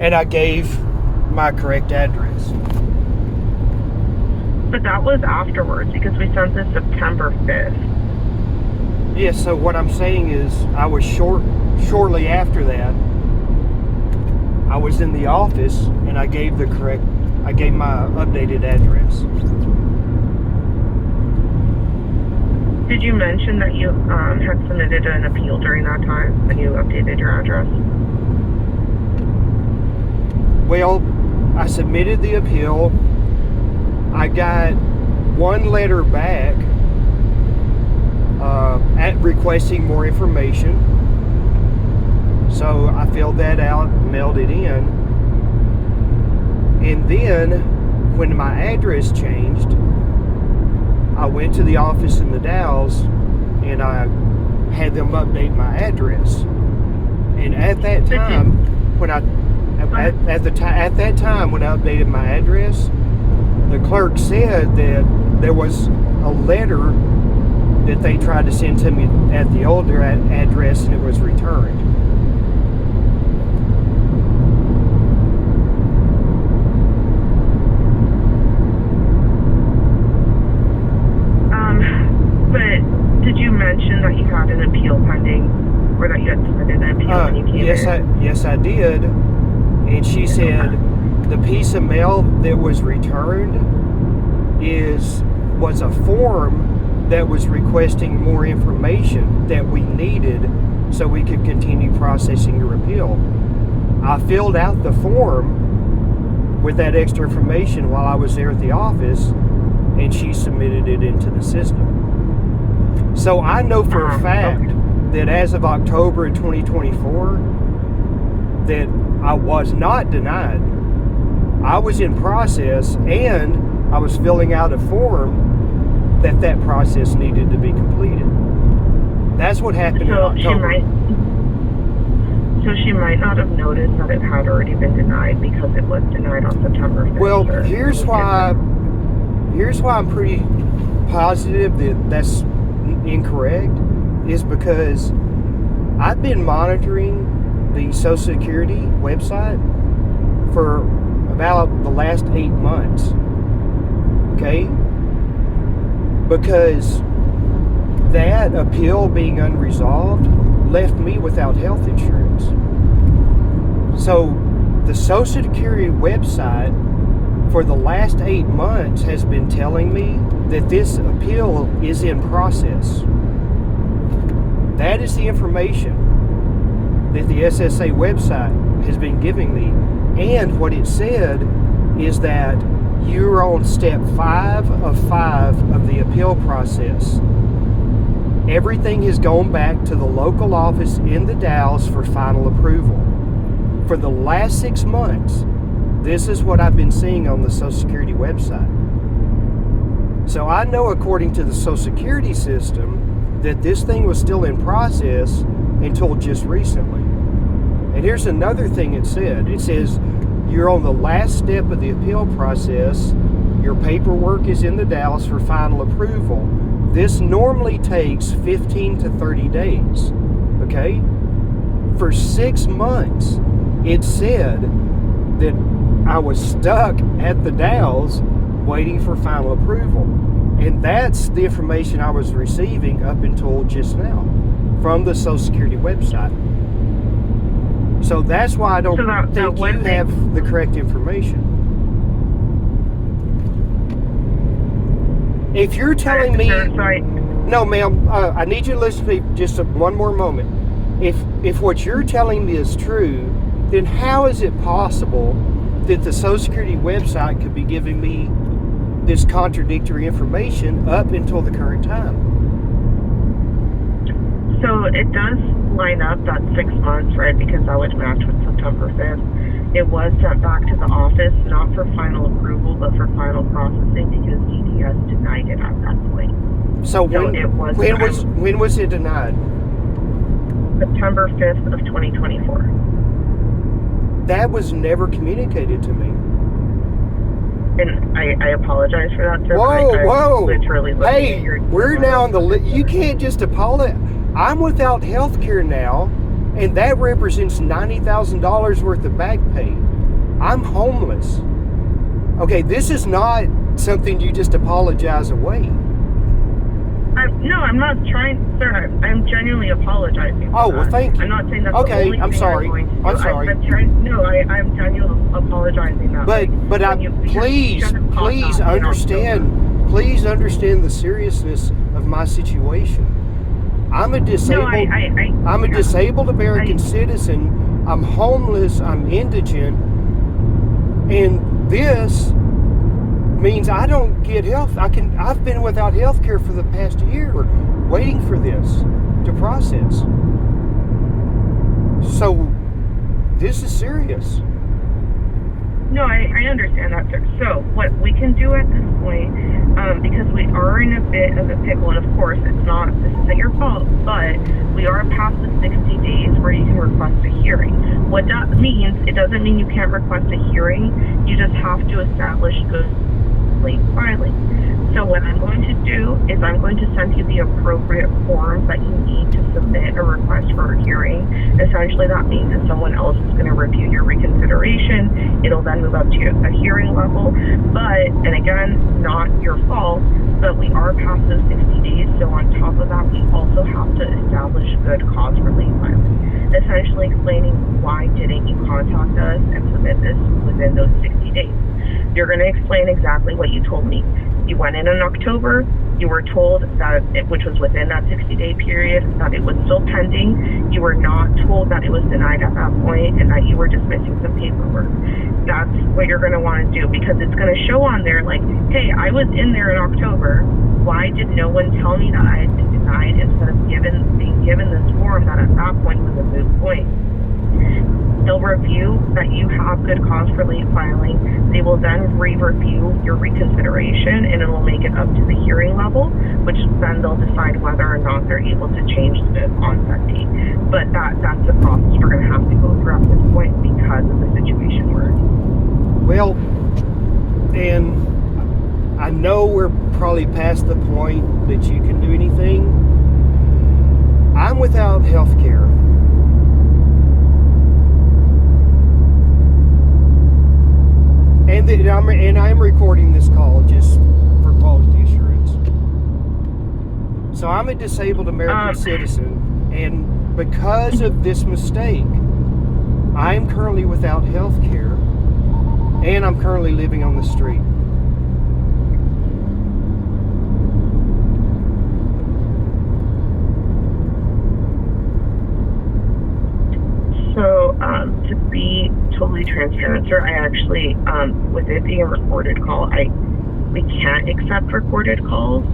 and I gave my correct address. But that was afterwards because we sent this September 5th. Yes, so what I'm saying is I was shortly after that, I was in the office and I gave my updated address. Did you mention that you had submitted an appeal during that time when you updated your address? Well, I submitted the appeal. I got one letter back at requesting more information. So I filled that out, mailed it in. And then when my address changed, I went to the office in the Dalles and I had them update my address. And at that time, when I updated my address, the clerk said that there was a letter that they tried to send to me at the older address and it was returned. But did you mention that you had an appeal pending or that you had submitted an appeal when you came in? Yes, I did. And she said the piece of mail that was returned was a form that was requesting more information that we needed so we could continue processing your appeal. I filled out the form with that extra information while I was there at the office, and she submitted it into the system. So I know for a fact that as of October of 2024, that I was not denied. I was in process, and I was filling out a form that process needed to be completed. That's what happened in October. So she might not have noticed that it had already been denied because it was denied on September 5th. Well, here's why I'm pretty positive that that's incorrect, is because I've been monitoring the Social Security website for about the last 8 months. Okay? Because that appeal being unresolved left me without health insurance. So the Social Security website for the last 8 months has been telling me that this appeal is in process. That is the information that the SSA website has been giving me. And what it said is that you're on step 5 of 5 of the appeal process. Everything has gone back to the local office in the Dalles for final approval. For the last 6 months, this is what I've been seeing on the Social Security website. So I know according to the Social Security system that this thing was still in process until just recently. And here's another thing it said. It says, you're on the last step of the appeal process. Your paperwork is in the Dalles for final approval. This normally takes 15 to 30 days. Okay? For 6 months, it said that I was stuck at the Dalles waiting for final approval. And that's the information I was receiving up until just now from the Social Security website. So that's why I don't think you have the correct information. If you're telling me... No, ma'am, I need you to listen to me just one more moment. If what you're telling me is true, then how is it possible that the Social Security website could be giving me this contradictory information up until the current time? So it does line up that 6 months, right? Because that would match with September 5th. It was sent back to the office, not for final approval, but for final processing because DDS denied it at that point. So when was it denied? September 5th of 2024. That was never communicated to me. And I apologize for that, sir. Whoa. Literally hey, we're now on the list. You can't just apologize. I'm without health care now, and that represents $90,000 worth of back pay. I'm homeless. Okay, this is not something you just apologize away. No, I'm not trying, sir. I'm genuinely apologizing. Oh, well, thank you. I'm not saying that's okay, the only I'm thing sorry. I'm going to do. I'm sorry. I'm genuinely apologizing that way. Please understand the seriousness of my situation. I'm a disabled. I'm a disabled American citizen. I'm homeless. I'm indigent, and this means I don't get health. I've been without health care for the past year, waiting for this to process. So this is serious. No, I understand that, sir. So what we can do at this point, because we are in a bit of a pickle, and of course this isn't your fault, but we are past the 60 days where you can request a hearing. What that means, it doesn't mean you can't request a hearing. You just have to establish good late filing. So what I'm going to do is I'm going to send you the appropriate forms that you need to submit a request for a hearing. Essentially, that means that someone else is going to review your reconsideration. It'll then move up to a hearing level. But, and again, not your fault, but we are past those 60 days. So on top of that, we also have to establish good cause for late filing. Essentially explaining why didn't you contact us and submit this within those 60 days. You're going to explain exactly what you told me. You went in October, you were told that, which was within that 60-day period, that it was still pending. You were not told that it was denied at that point and that you were just missing some paperwork. That's what you're going to want to do, because it's going to show on there like, hey, I was in there in October. Why did no one tell me that I had been denied instead of being given this form that at that point was a moot point? They'll review that you have good cause for late filing. They will then re-review your reconsideration, and it will make it up to the hearing level, which then they'll decide whether or not they're able to change the onset date. But that's the process we're going to have to go through at this point because of the situation we're in. Well, and I know we're probably past the point that you can do anything. I'm without health care. And I'm recording this call just for quality assurance. So I'm a disabled American citizen, and because of this mistake, I'm currently without health care, and I'm currently living on the street. So, to be totally transparent, sir, I actually, with it being a recorded call, we can't accept recorded calls.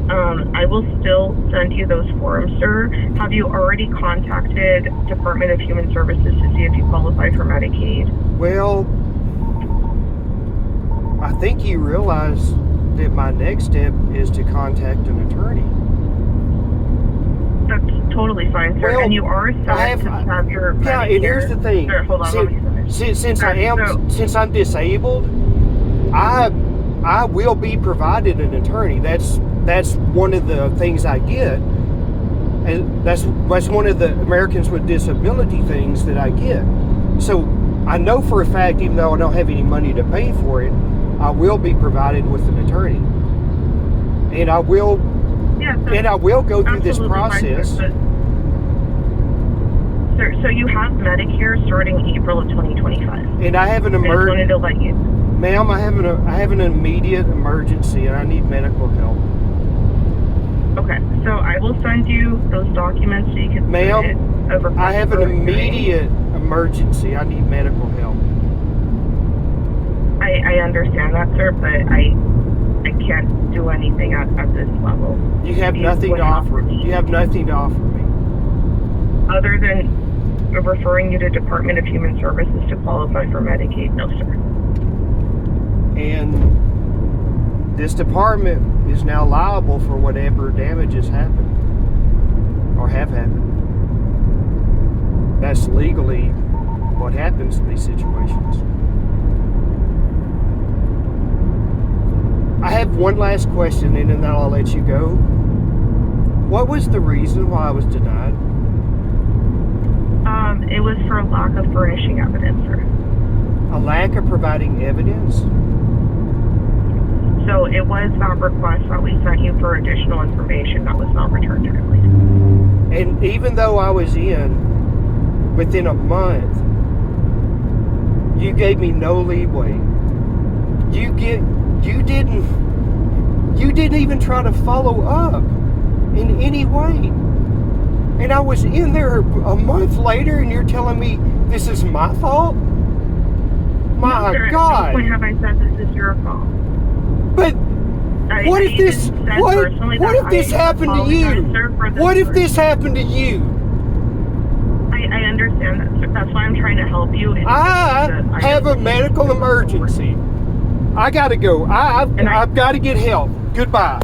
I will still send you those forms, sir. Have you already contacted Department of Human Services to see if you qualify for Medicaid? Well, I think you realize that my next step is to contact an attorney. That's totally fine, sir. Well, and you are set to have your Medicare. Yeah, and here's the thing. Sir, hold on, let me finish. Since I'm disabled, I will be provided an attorney. That's one of the things I get, and that's one of the Americans with Disability things that I get. So I know for a fact, even though I don't have any money to pay for it, I will be provided with an attorney, and I will go through this process. Fine, sir, so you have Medicare starting April of 2025. And I have an emergency. I just wanted to let you. Ma'am, I have an immediate emergency, and I need medical help. Okay, so I will send you those documents so you can. Ma'am, I have an immediate emergency. I need medical help. I understand that, sir, but I can't do anything at this level. You have nothing to offer me. You have nothing to offer me. Other than referring you to Department of Human Services to qualify for Medicaid, no, sir. And this department is now liable for whatever damages happen or have happened. That's legally what happens in these situations. I have one last question, and then I'll let you go. What was the reason why I was denied? It was for lack of furnishing evidence, sir. A lack of providing evidence. So it was that request that we sent you for additional information that was not returned timely. And even though I was in within a month, you gave me no leeway. You didn't even try to follow up in any way. And I was in there a month later, and you're telling me this is my fault? My No, sir, God! At no point have I said this is your fault. But what if this? What if this happened to you? What if this happened to you? I understand that, sir. That's why I'm trying to help you. I have a medical emergency. I gotta go. I've got to get help. Goodbye.